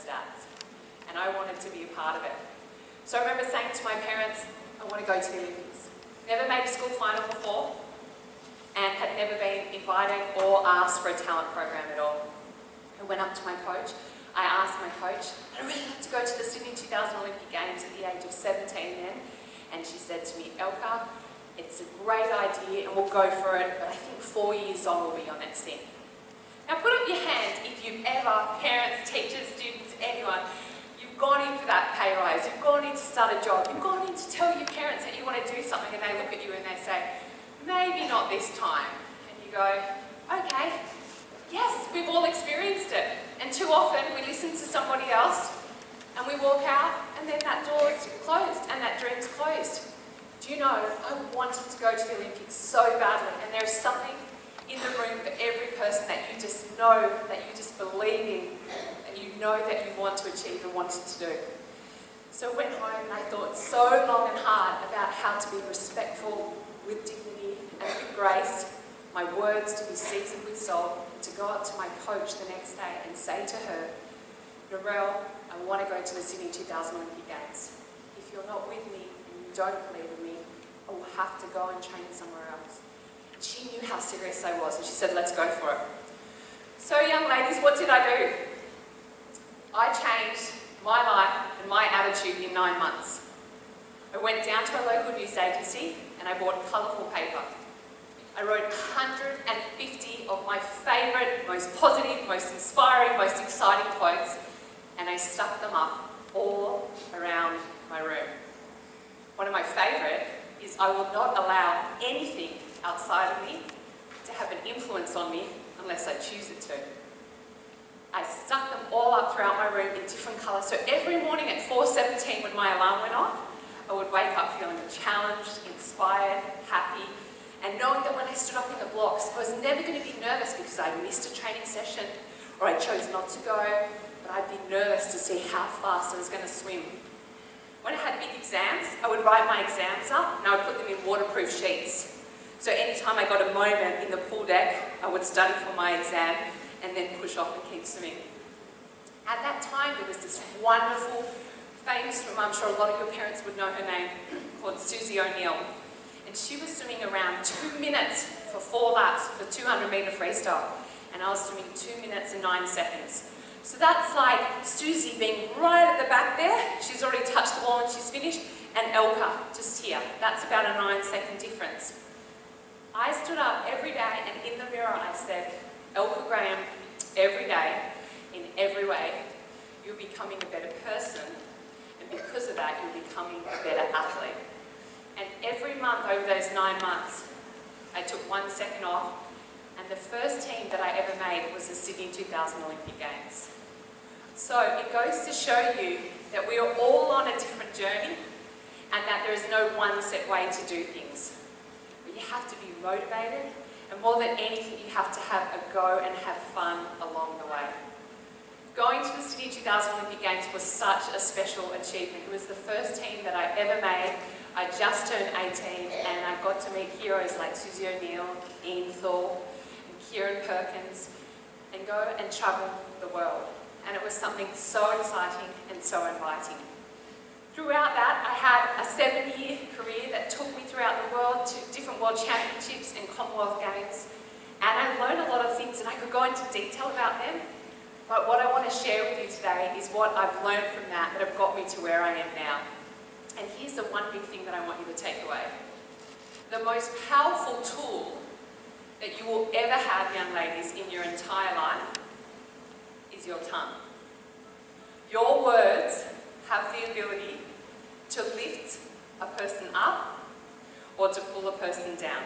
stats. And I wanted to be a part of it. So I remember saying to my parents, I want to go to the Olympics. Never made a school final before, and had never been invited or asked for a talent program at all. I went up to my coach. I asked my coach, I'd really like to go to the Sydney 2000 Olympic Games at the age of 17 then. And she said to me, Elka, it's a great idea and we'll go for it, but I think 4 years on will be your next thing. Now put up your hand if you've ever, parents, teachers, students, anyone, you've gone in for that pay rise, you've gone in to start a job, you've gone in to tell your parents that you want to do something and they look at you and they say, maybe not this time. And you go, okay, yes, we've all experienced it. And too often we listen to somebody else and we walk out and then that door's closed and that dream's closed. Do you know, I wanted to go to the Olympics so badly, and there is something in the room for every person that you just know, that you just believe in, and you know that you want to achieve and wanted to do. So I went home and I thought so long and hard about how to be respectful, with dignity and with grace, my words to be seasoned with salt, to go up to my coach the next day and say to her, Narelle, I want to go to the Sydney 2000 Olympic Games. If you're not with me and you don't believe in me, I will have to go and train somewhere else. And she knew how serious I was and she said, let's go for it. So young ladies, what did I do? I changed my life and my attitude in 9 months. I went down to a local news agency and I bought colourful paper. I wrote 150 of my favourite, most positive, most inspiring, most exciting quotes, and I stuck them up all around my room. One of my favourite is, I will not allow anything outside of me to have an influence on me unless I choose it to. I stuck them all up throughout my room in different colours, so every morning at 4:17 when my alarm went off, I would wake up feeling challenged, inspired, happy, and knowing that when I stood up in the blocks, I was never going to be nervous because I missed a training session or I chose not to go, but I'd be nervous to see how fast I was going to swim. When I had big exams, I would write my exams up and I would put them in waterproof sheets. So anytime I got a moment in the pool deck, I would study for my exam and then push off and keep swimming. At that time, there was this wonderful, famous swimmer, I'm sure a lot of your parents would know her name, called Susie O'Neill. And she was swimming around 2 minutes for 4 laps for 200 metre freestyle. And I was swimming 2 minutes and 9 seconds. So that's like Susie being right at the back there. She's already touched the wall and she's finished. And Elka, just here. That's about a 9-second difference. I stood up every day and in the mirror I said, Elka Graham, every day, in every way, you're becoming a better person. And because of that, you're becoming a better athlete. And every month over those 9 months, I took 1 second off, and the first team that I ever made was the Sydney 2000 Olympic Games. So it goes to show you that we are all on a different journey, and that there is no one set way to do things. But you have to be motivated, and more than anything, you have to have a go and have fun along the way. Going to the Sydney 2000 Olympic Games was such a special achievement. It was the first team that I ever made. I just turned 18 and I got to meet heroes like Susie O'Neill, Ian Thorpe and Kieran Perkins and go and travel the world. And it was something so exciting and so inviting. Throughout that, I had a 7-year career that took me throughout the world to different world championships and Commonwealth Games. And I learned a lot of things and I could go into detail about them. But what I want to share with you today is what I've learned from that have got me to where I am now. And here's the one big thing that I want you to take away. The most powerful tool that you will ever have, young ladies, in your entire life is your tongue. Your words have the ability to lift a person up or to pull a person down.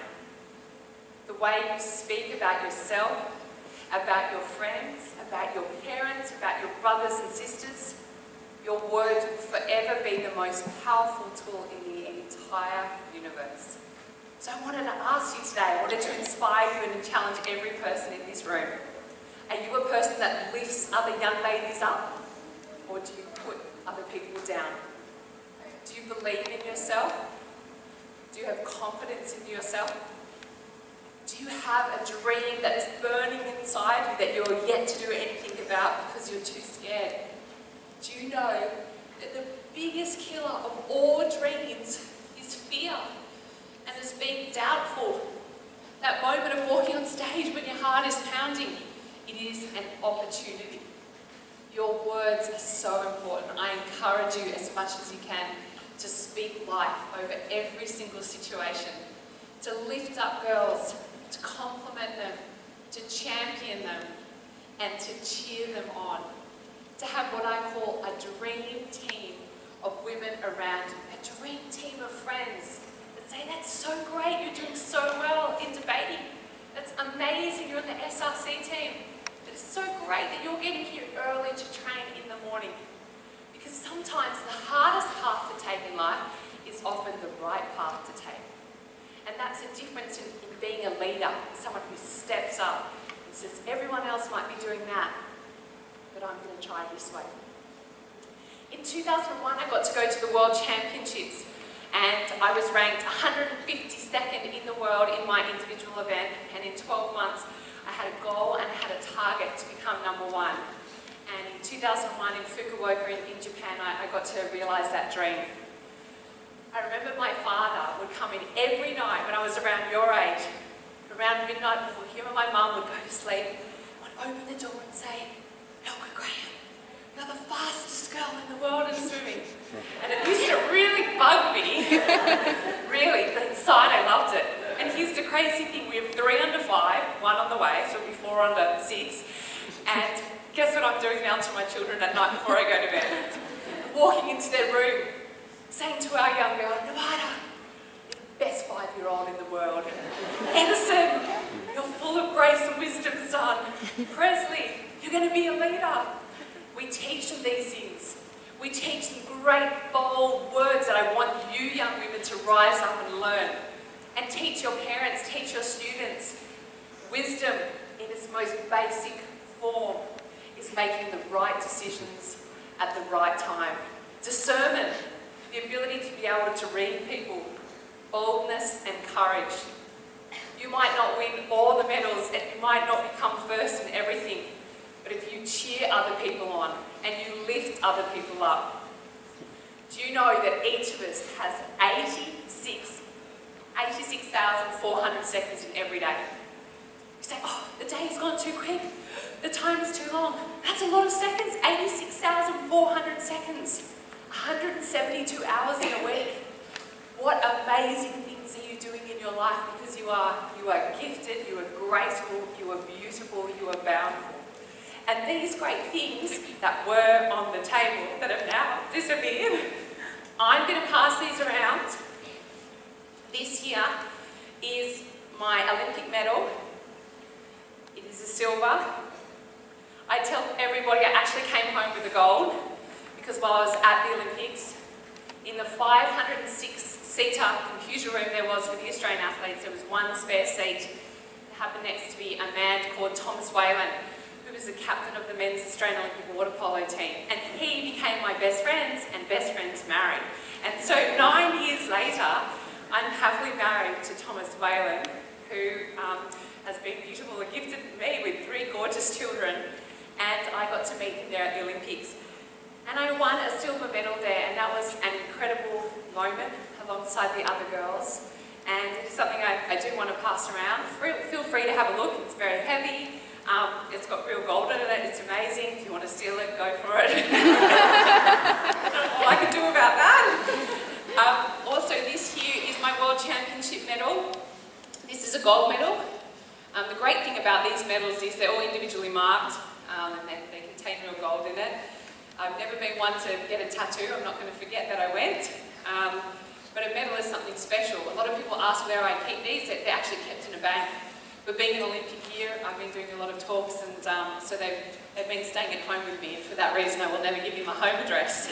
The way you speak about yourself, about your friends, about your parents, about your brothers and sisters, your words will forever be the most powerful tool in the entire universe. So I wanted to ask you today, I wanted to inspire you and challenge every person in this room. Are you a person that lifts other young ladies up? Or do you put other people down? Do you believe in yourself? Do you have confidence in yourself? Do you have a dream that is burning inside you that you're yet to do anything about because you're too scared? know that the biggest killer of all dreams is fear and is being doubtful? That moment of walking on stage when your heart is pounding, it is an opportunity. Your words are so important. I encourage you as much as you can to speak life over every single situation, to lift up girls, to compliment them, to champion them, and to cheer them on. To have what I call a dream team of women around you, a dream team of friends that say, that's so great, you're doing so well in debating. That's amazing, you're on the SRC team. It's so great that you're getting here early to train in the morning. Because sometimes the hardest path to take in life is often the right path to take. And that's the difference in being a leader, someone who steps up and says, everyone else might be doing that, but I'm going to try this way. In 2001, I got to go to the World Championships, and I was ranked 152nd in the world in my individual event, and in 12 months, I had a goal and I had a target to become #1. And in 2001 in Fukuoka in Japan, I got to realise that dream. I remember my father would come in every night when I was around your age, around midnight before him and my mum would go to sleep, would open the door and say, Elka Graham, you're the fastest girl in the world in swimming. And it used to really bug me, really, but inside I loved it. And here's the crazy thing, we have 3 under 5, 1 on the way, so it'll be 4 under 6. And guess what I'm doing now to my children at night before I go to bed? Walking into their room, saying to our young girl, Nevada, you're the best 5-year-old in the world. Edison, you're full of grace and wisdom, son. Presley, you're going to be a leader. We teach them these things. We teach them great, bold words that I want you young women to rise up and learn. And teach your parents, teach your students. Wisdom, in its most basic form, is making the right decisions at the right time. Discernment, the ability to be able to read people. Boldness and courage. You might not win all the medals and you might not become first in everything, but if you cheer other people on and you lift other people up, do you know that each of us has 86,400 seconds in every day? You say, oh, the day's gone too quick. The time is too long. That's a lot of seconds. 86,400 seconds. 172 hours in a week. What amazing things are you doing in your life? Because you are gifted, you are graceful, you are beautiful, you are bountiful. And these great things that were on the table that have now disappeared, I'm going to pass these around. This here is my Olympic medal. It is a silver. I tell everybody I actually came home with a gold because while I was at the Olympics, in the 506-seater computer room there was for the Australian athletes, there was one spare seat. It happened next to be a man called Elka Whalan, who was the captain of the men's Australian Olympic water polo team. And he became my best friends, and best friends married. And so 9 years later, I'm happily married to Elka Whalan, who has been beautiful and gifted me with 3 gorgeous children, and I got to meet him there at the Olympics. And I won a silver medal there, and that was an incredible moment alongside the other girls. And it's something I do want to pass around. Feel free to have a look, it's very heavy. It's got real gold in it, it's amazing. If you want to steal it, go for it. I don't know what I can do about that. Also, this here is my World Championship medal. This is a gold medal. The great thing about these medals is they're all individually marked, and they contain real gold in it. I've never been one to get a tattoo, I'm not going to forget that I went. But a medal is something special. A lot of people ask where I keep these, they're actually kept in a bank. But being an Olympic year, I've been doing a lot of talks, and so they've been staying at home with me, and for that reason I will never give you my home address.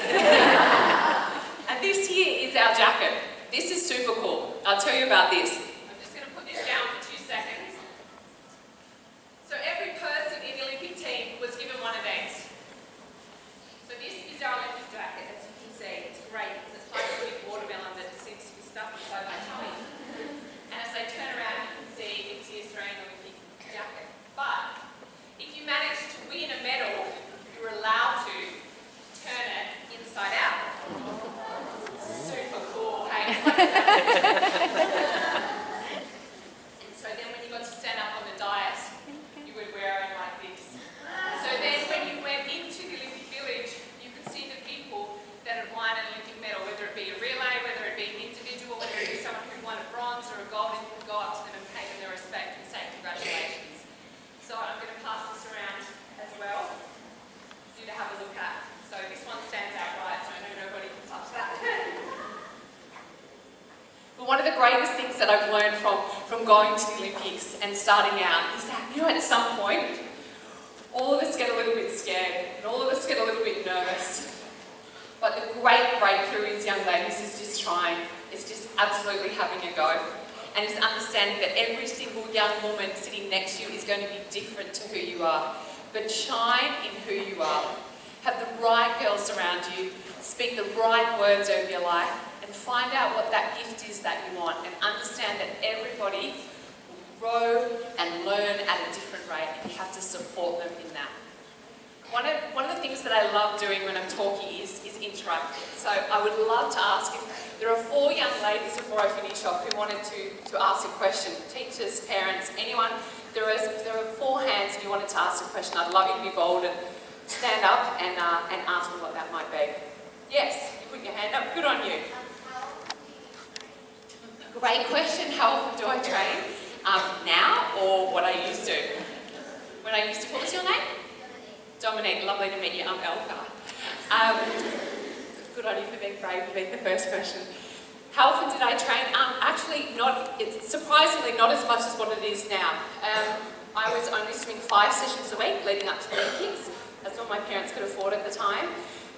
And this here is our jacket. This is super cool. I'll tell you about this. I'm just going to put this down for 2 seconds. So every person in the Olympic team was given one of these. So this is our Olympic jacket, as you can see. It's great because it's like a big watermelon that seems to be stuck inside my tummy. And as I turn around, you can see it's the Australian Olympic jacket. But if you manage to win a medal, you're allowed to turn it And so then when you got to stand up on the dais, you would wear it like this. So then when you went into the Olympic Village, you could see the people that had won an Olympic medal, whether it be a relay, whether it be an individual, whether it be someone who won a bronze or a gold, and you could go up to them and pay them their respect and say congratulations. So I'm going to pass this around as well for you to have a look at. So this one stands out right, so I know nobody can touch that. But one of the greatest things that I've learned from going to the Olympics and starting out is that, you know, at some point, all of us get a little bit scared and all of us get a little bit nervous. But the great breakthrough is, young ladies, is just trying. It's just absolutely having a go. And it's understanding that every single young woman sitting next to you is going to be different to who you are. But shine in who you are. Have the right girls around you. Speak the right words over your life. And find out what that gift is that you want. And understand that everybody will grow and learn at a different rate. And you have to support them in that. One of the things that I love doing when I'm talking is interacting. So I would love to ask if there are 4 young ladies before I finish off who wanted to ask a question. Teachers, parents, anyone. There are 4 hands and you wanted to ask a question. I'd love you to be bold and stand up and ask me what that might be. Yes, you put your hand up. Good on you. Great question. How often do I train? Now or what I used to? When I used to, what was your name? Dominique, lovely to meet you. I'm Elka. Good on you for being brave to be the first question. How often did I train? Actually, it's surprisingly not as much as what it is now. I was only swimming 5 sessions a week leading up to the Olympics. That's what my parents could afford at the time.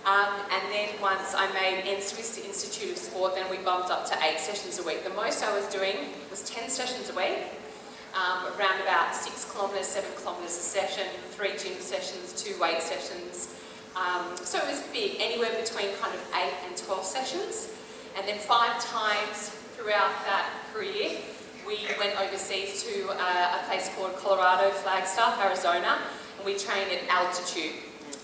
And then once I made NSWIS to Institute of Sport, then we bumped up to 8 sessions a week. The most I was doing was 10 sessions a week. Around about 6 kilometres, 7 kilometres a session, 3 gym sessions, 2 weight sessions. So it was big, anywhere between kind of 8 and 12 sessions. And then 5 times throughout that career, we went overseas to a place called Colorado, Flagstaff, Arizona, and we trained at altitude.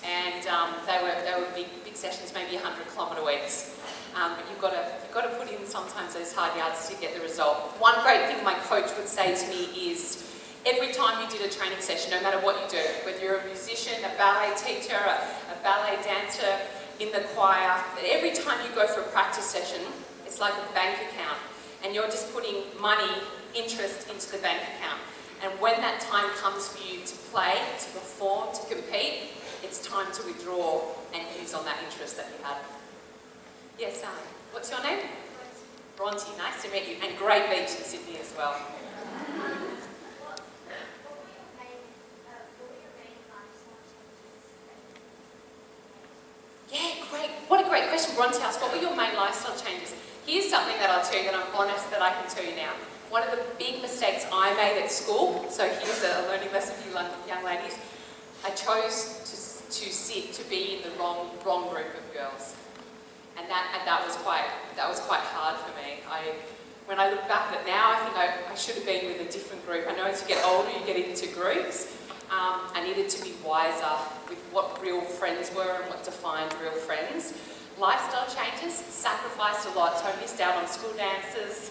And they were big sessions, maybe 100-kilometre weeks. But you've got to put in sometimes those hard yards to get the result. One great thing my coach would say to me is, every time you did a training session, no matter what you do, whether you're a musician, a ballet teacher, a ballet dancer, in the choir, every time you go for a practice session, it's like a bank account. And you're just putting money, interest into the bank account. And when that time comes for you to play, to perform, to compete, it's time to withdraw and use on that interest that you had. Yes, darling. What's your name? Bronte. Nice to meet you. And great beach in Sydney as well. Yeah, great. What a great question, Bronte asked. What were your main lifestyle changes? Here's something that I'll tell you that I'm honest that I can tell you now. One of the big mistakes I made at school, so here's a learning lesson for you young ladies, I chose to be in the wrong group of girls. And that was quite hard for me. When I look back at it now, I think I should have been with a different group. I know as you get older, you get into groups. I needed to be wiser with what real friends were and what defined real friends. Lifestyle changes, sacrificed a lot, so I missed out on school dances.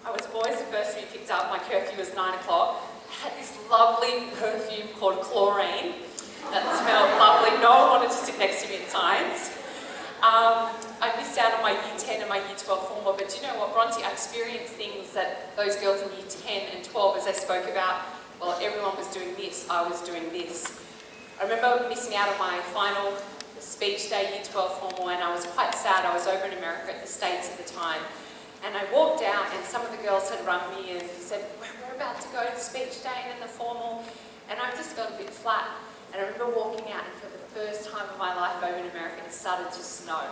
I was always the first to be picked up. My curfew was 9 o'clock. I had this lovely perfume called Chlorine that smelled lovely. No one wanted to sit next to me at times. I missed out on my Year 10 and my Year 12 formal, but do you know what, Bronte, I experienced things that those girls in Year 10 and 12, as they spoke about, well, everyone was doing this, I was doing this. I remember missing out on my final speech day, Year 12 formal, and I was quite sad. I was over in America at the States at the time, and I walked out, and some of the girls had rung me and said, we're about to go to speech day and then the formal, and I just felt a bit flat. And I remember walking out, and for the first time in my life over in America, it started to snow.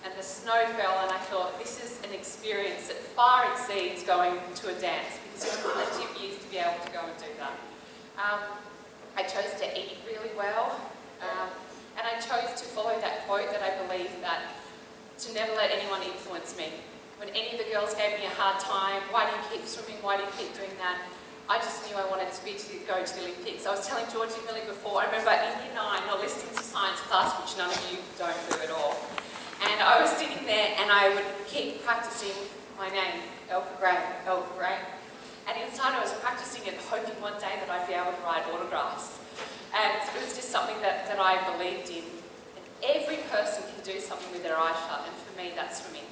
And the snow fell, and I thought, this is an experience that far exceeds going to a dance, because it took plenty of years to be able to go and do that. I chose to eat really well, and I chose to follow that quote that I believe that, to never let anyone influence me. When any of the girls gave me a hard time, why do you keep swimming, why do you keep doing that? I just knew I wanted to go to the Olympics. I was telling Georgie and Millie before, I remember in Year 9, not listening to science class, which none of you don't do at all. And I was sitting there and I would keep practicing my name, Elka Whalan. And inside I was practicing it, hoping one day that I'd be able to write autographs. And it was just something that I believed in. And every person can do something with their eyes shut, and for me that's swimming.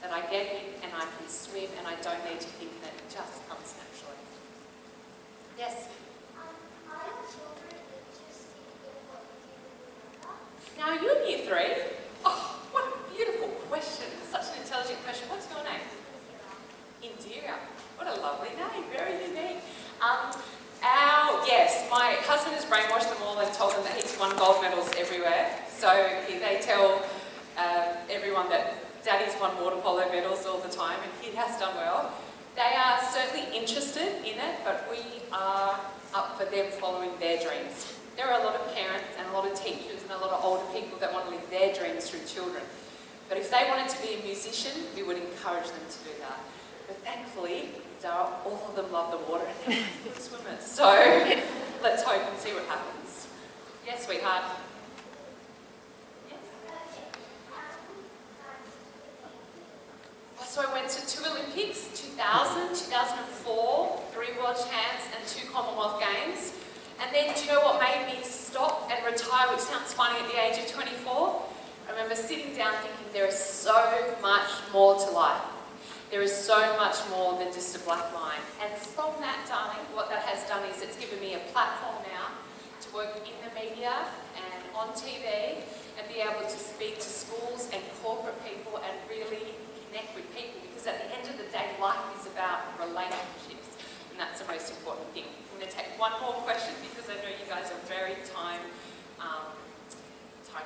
That I get in and I can swim and I don't need to think, and it just comes naturally. Yes? Are your children interested in what you do with your mother? Now you're in year 3. Oh, what a beautiful question. Such an intelligent question. What's your name? Indira. What a lovely name. Very unique. Yes, my husband has brainwashed them all and told them that he's won gold medals everywhere. So they tell everyone that Daddy's won water polo medals all the time, and he has done well. They are certainly interested in it, but we are up for them following their dreams. There are a lot of parents and a lot of teachers and a lot of older people that want to live their dreams through children. But if they wanted to be a musician, we would encourage them to do that. But thankfully, all of them love the water and they're good swimmers. So let's hope and see what happens. Yes, sweetheart. So I went to 2 Olympics, 2000, 2004, 3 World Champs and 2 Commonwealth Games. And then, do you know what made me stop and retire, which sounds funny at the age of 24? I remember sitting down thinking there is so much more to life. There is so much more than just a black line. And from that, darling, what that has done is it's given me a platform now to work in the media and on TV and be able to speak to schools and corporate people and really connect with people, because at the end of the day, life is about relationships, and that's the most important thing. I'm going to take one more question because I know you guys are very time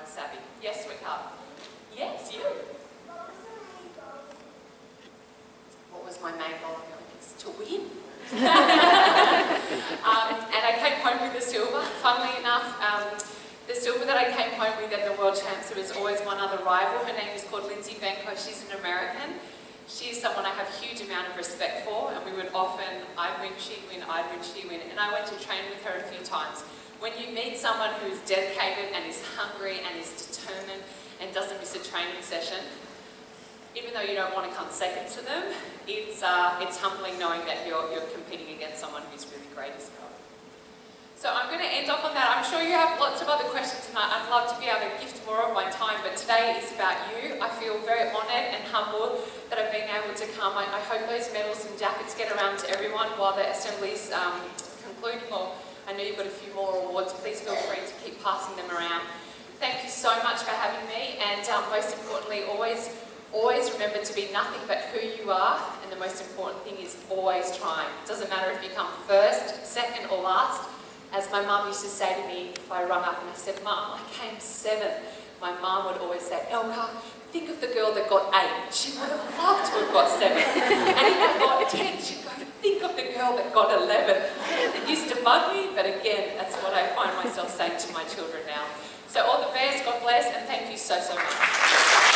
savvy. Yes, sweetheart. Yes, you. What was my main goal of the Olympics? To win. And I came home with the silver. Funnily enough, the silver that I came home with at the World Champs, there was always one other rival. Her name is called Lindsay Benko. She's an American. She's someone I have a huge amount of respect for, and we would often, I'd win, she'd win, I'd win, she'd win. And I went to train with her a few times. When you meet someone who's dedicated and is hungry and is determined and doesn't miss a training session, even though you don't want to come second to them, it's humbling knowing that you're competing against someone who's really great as well. So I'm going to end off on that. I'm sure you have lots of other questions tonight. I'd love to be able to gift more of my time, but today is about you. I feel very honoured and humbled that I've been able to come. I hope those medals and jackets get around to everyone while the assembly's concluding, or I know you've got a few more awards. Please feel free to keep passing them around. Thank you so much for having me, and most importantly, always remember to be nothing but who you are, and the most important thing is always trying. It doesn't matter if you come first, second or last. As my mum used to say to me if I rung up and I said, "Mum, I came 7th," my mum would always say, "Elka, think of the girl that got 8. She would have loved to have got 7. And if I got 10, she'd go, think of the girl that got 11. It used to bug me, but again, that's what I find myself saying to my children now. So all the best, God bless, and thank you so, so much.